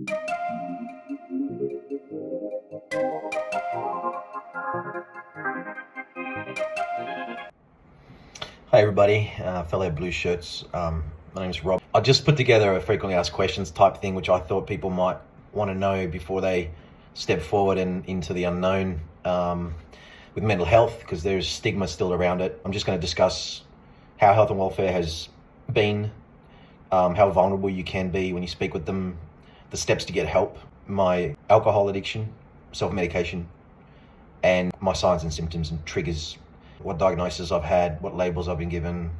Hi everybody, fellow blue shirts. My name's Rob. I just put together a frequently asked questions type thing, which I thought people might want to know before they step forward and into the unknown with mental health, because there's stigma still around it. I'm just going to discuss how health and welfare has been, how vulnerable you can be when you speak with them, the steps to get help, my alcohol addiction, self-medication, and my signs and symptoms and triggers, what diagnosis I've had, what labels I've been given,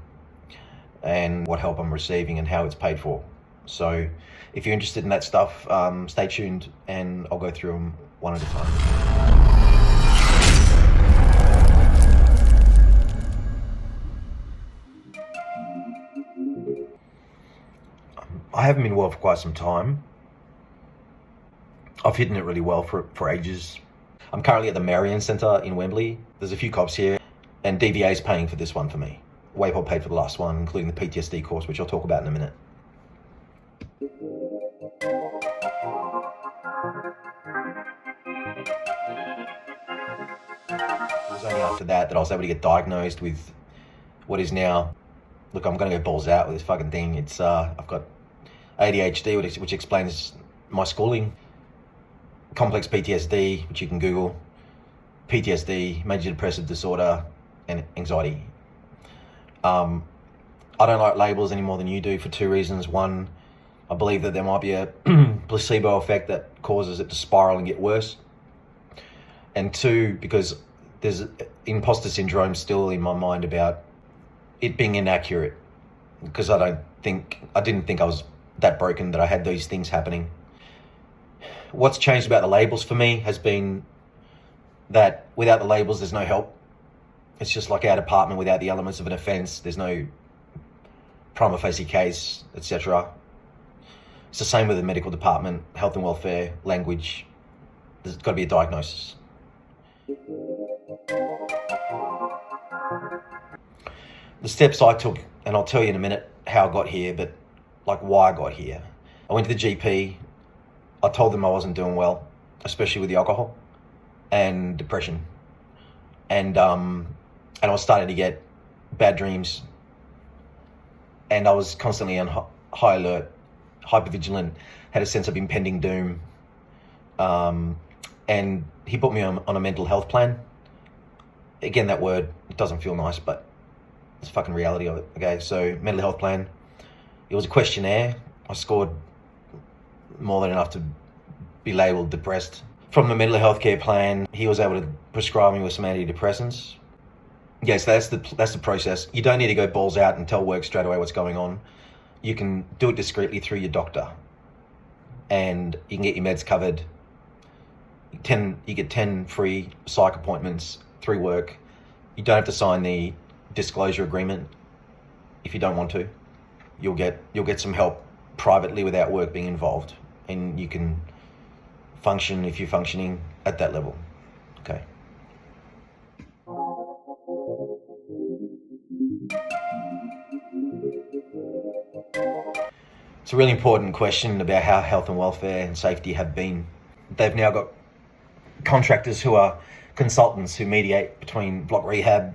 and what help I'm receiving and how it's paid for. So if you're interested in that stuff, stay tuned and I'll go through them one at a time. I haven't been well for quite some time. I've hidden it really well for ages. I'm currently at the Marion Centre in Wembley. There's a few cops here, and DVA is paying for this one for me. WAPOL paid for the last one, including the PTSD course, which I'll talk about in a minute. It was only after that I was able to get diagnosed with what is now, look, I'm going to go balls out with this fucking thing. It's I've got ADHD, which explains my schooling, complex PTSD, which you can Google, PTSD, major depressive disorder, and anxiety. I don't like labels any more than you do for two reasons. One, I believe that there might be a placebo effect that causes it to spiral and get worse. And two, because there's imposter syndrome still in my mind about it being inaccurate, because I didn't think I was that broken that I had these things happening. What's changed about the labels for me has been that without the labels, there's no help. It's just like our department without the elements of an offence. There's no prima facie case, etc. It's the same with the medical department, health and welfare, language. There's got to be a diagnosis. The steps I took, and I'll tell you in a minute how I got here, but like why I got here. I went to the GP. I told them I wasn't doing well, especially with the alcohol and depression. And I was starting to get bad dreams, and I was constantly on high alert, hypervigilant, had a sense of impending doom. And he put me on a mental health plan. Again, that word, it doesn't feel nice, but it's fucking reality of it. Okay, so mental health plan. It was a questionnaire. I scored more than enough to be labelled depressed. From the mental health care plan, he was able to prescribe me with some antidepressants. Yes, that's the process. You don't need to go balls out and tell work straight away what's going on. You can do it discreetly through your doctor, and you can get your meds covered. You get 10 free psych appointments through work. You don't have to sign the disclosure agreement if you don't want to. You'll get some help privately without work being involved, and you can function if you're functioning at that level. Okay. It's a really important question about how health and welfare and safety have been. They've now got contractors who are consultants who mediate between block rehab,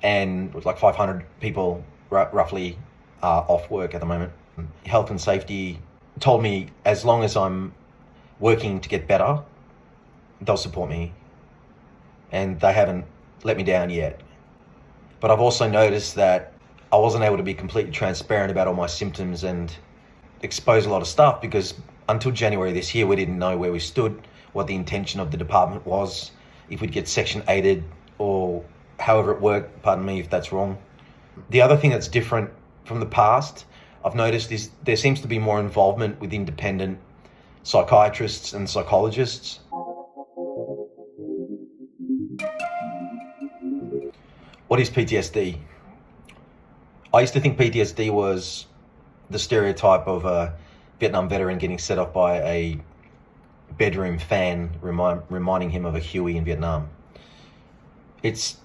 and with like 500 people roughly off work at the moment. Health and safety told me as long as I'm working to get better, they'll support me, and they haven't let me down yet. But I've also noticed that I wasn't able to be completely transparent about all my symptoms and expose a lot of stuff, because until January this year, we didn't know where we stood, what the intention of the department was, if we'd get Section 8'd or however it worked, pardon me if that's wrong. The other thing that's different from the past, I've noticed, is there seems to be more involvement with independent psychiatrists and psychologists. What is PTSD? I used to think PTSD was the stereotype of a Vietnam veteran getting set off by a bedroom fan reminding him of a Huey in Vietnam. It's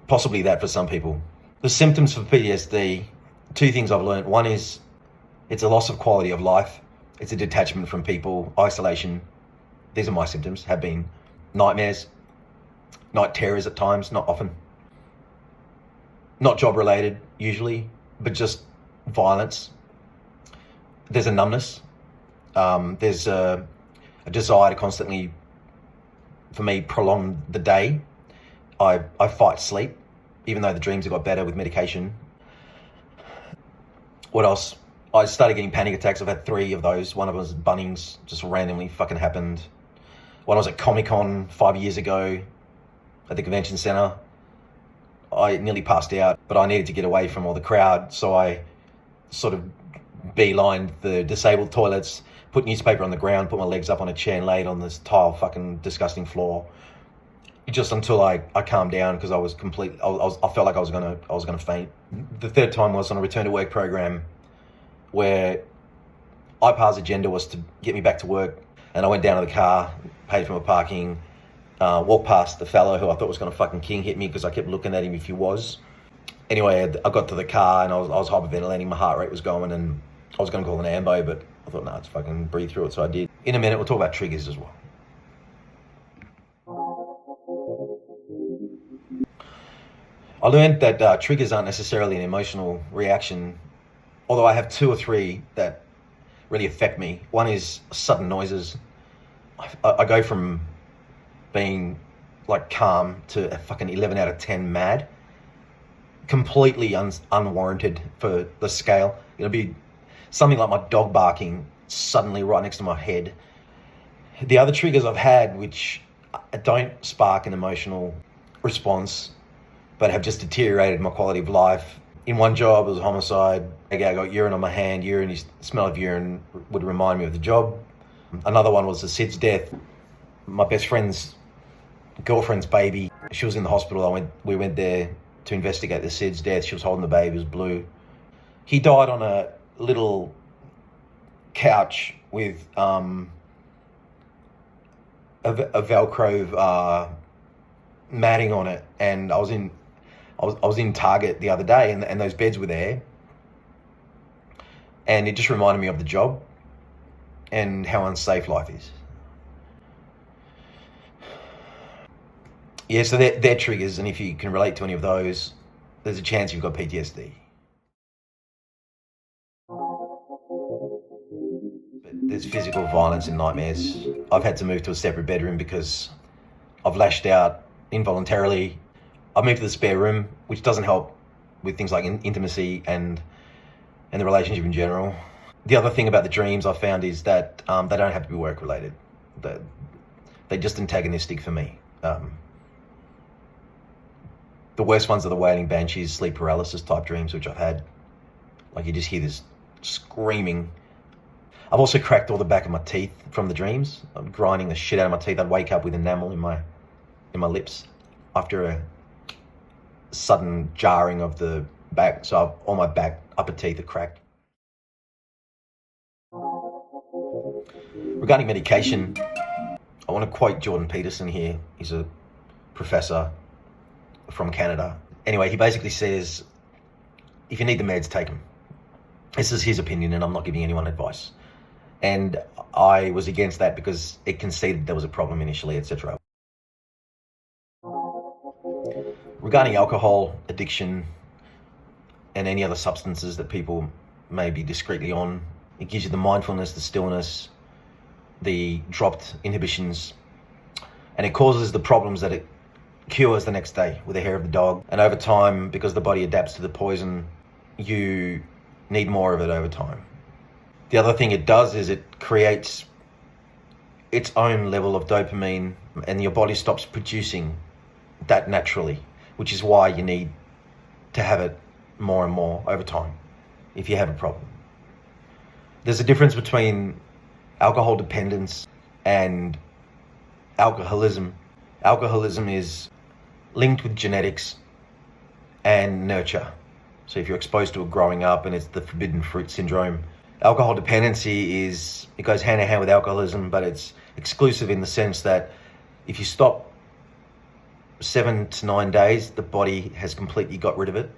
possibly that for some people. The symptoms for PTSD, two things I've learned. One is it's a loss of quality of life. It's a detachment from people, isolation. These are my symptoms, have been nightmares, night terrors at times, not often. Not job related usually, but just violence. There's a numbness. There's a desire to constantly, for me, prolong the day. I fight sleep, even though the dreams have got better with medication. What else? I started getting panic attacks. I've had 3 of those. One of them was Bunnings, just randomly fucking happened. One was at Comic-Con 5 years ago at the convention center. I nearly passed out, but I needed to get away from all the crowd, so I sort of beelined the disabled toilets, put newspaper on the ground, put my legs up on a chair and laid on this tile fucking disgusting floor. Just until I calmed down, because I was I felt like I was gonna faint. The third time was on a return to work program where IPAR's agenda was to get me back to work, and I went down to the car, paid for my parking, walked past the fellow who I thought was gonna fucking king hit me because I kept looking at him if he was. Anyway, I got to the car and I was hyperventilating, my heart rate was going, and I was gonna call an ambo, but I thought, nah, just fucking breathe through it, so I did. In a minute, we'll talk about triggers as well. I learned that triggers aren't necessarily an emotional reaction, although I have 2 or 3 that really affect me. One is sudden noises. I go from being like calm to a fucking 11 out of 10 mad, completely unwarranted for the scale. It'll be something like my dog barking suddenly right next to my head. The other triggers I've had, which don't spark an emotional response, but have just deteriorated my quality of life. In one job, it was a homicide. I got urine on my hand. Smell of urine would remind me of the job. Another one was the SIDS death. My best friend's girlfriend's baby. She was in the hospital. We went there to investigate the SIDS death. She was holding the baby. It was blue. He died on a little couch with a Velcro matting on it, and I was in Target the other day, and those beds were there, and it just reminded me of the job and how unsafe life is. Yeah, so they're triggers, and if you can relate to any of those, there's a chance you've got PTSD. But there's physical violence and nightmares. I've had to move to a separate bedroom because I've lashed out involuntarily. I moved to the spare room, which doesn't help with things like intimacy and the relationship in general. The other thing about the dreams I found is that they don't have to be work related. They're just antagonistic for me. The worst ones are the wailing banshees, sleep paralysis type dreams, which I've had. Like, you just hear this screaming. I've also cracked all the back of my teeth from the dreams. I'm grinding the shit out of my teeth. I'd wake up with enamel in my lips after a sudden jarring of the back. So all my back upper teeth are cracked. Regarding medication, I want to quote Jordan Peterson here. He's a professor from Canada. Anyway, he basically says, if you need the meds, take them. This is his opinion, and I'm not giving anyone advice. And I was against that because it conceded there was a problem initially, etc. Regarding alcohol addiction and any other substances that people may be discreetly on, it gives you the mindfulness, the stillness, the dropped inhibitions, and it causes the problems that it cures the next day with the hair of the dog. And over time, because the body adapts to the poison, you need more of it over time. The other thing it does is it creates its own level of dopamine, and your body stops producing that naturally, which is why you need to have it more and more over time if you have a problem. There's a difference between alcohol dependence and alcoholism. Alcoholism is linked with genetics and nurture. So if you're exposed to it growing up, and it's the forbidden fruit syndrome. Alcohol dependency it goes hand in hand with alcoholism, but it's exclusive in the sense that if you stop 7 to 9 days, the body has completely got rid of it.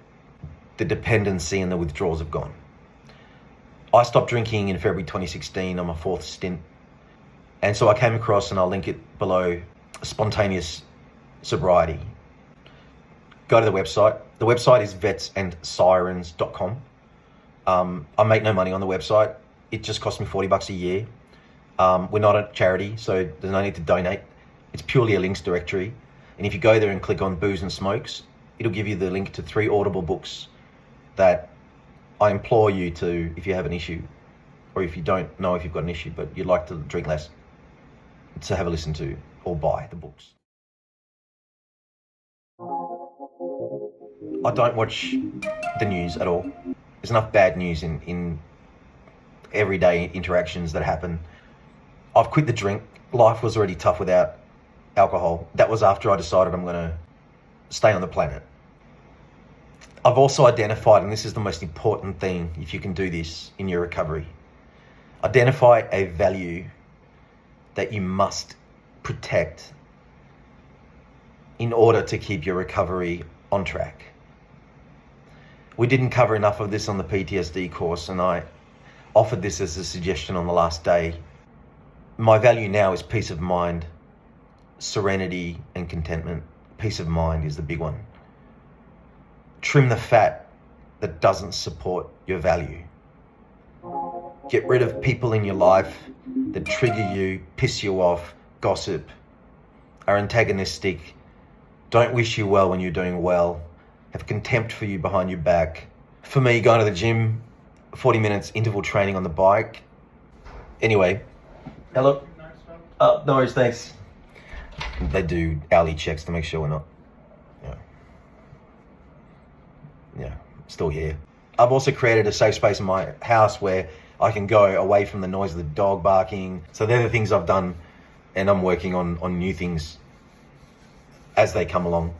The dependency and the withdrawals have gone. I stopped drinking in February 2016 on my 4th stint. And so I came across, and I'll link it below, spontaneous sobriety. Go to the website. The website is vetsandsirens.com. I make no money on the website. It just costs me $40 a year. We're not a charity, so there's no need to donate. It's purely a links directory. And if you go there and click on booze and smokes, it'll give you the link to 3 Audible books that I implore you to, if you have an issue, or if you don't know if you've got an issue, but you'd like to drink less, to have a listen to or buy the books. I don't watch the news at all. There's enough bad news in everyday interactions that happen. I've quit the drink. Life was already tough without alcohol. That was after I decided I'm going to stay on the planet. I've also identified, and this is the most important thing if you can do this in your recovery, identify a value that you must protect in order to keep your recovery on track. We didn't cover enough of this on the PTSD course, and I offered this as a suggestion on the last day. My value now is peace of mind, serenity and contentment. Peace of mind is the big one. Trim the fat that doesn't support your value. Get rid of people in your life that trigger you, piss you off, gossip, are antagonistic, don't wish you well when you're doing well, have contempt for you behind your back. For me, going to the gym, 40 minutes interval training on the bike. Anyway, hello. No worries, thanks. They do hourly checks to make sure we're not, still here. I've also created a safe space in my house where I can go away from the noise of the dog barking. So they're the things I've done, and I'm working on new things as they come along.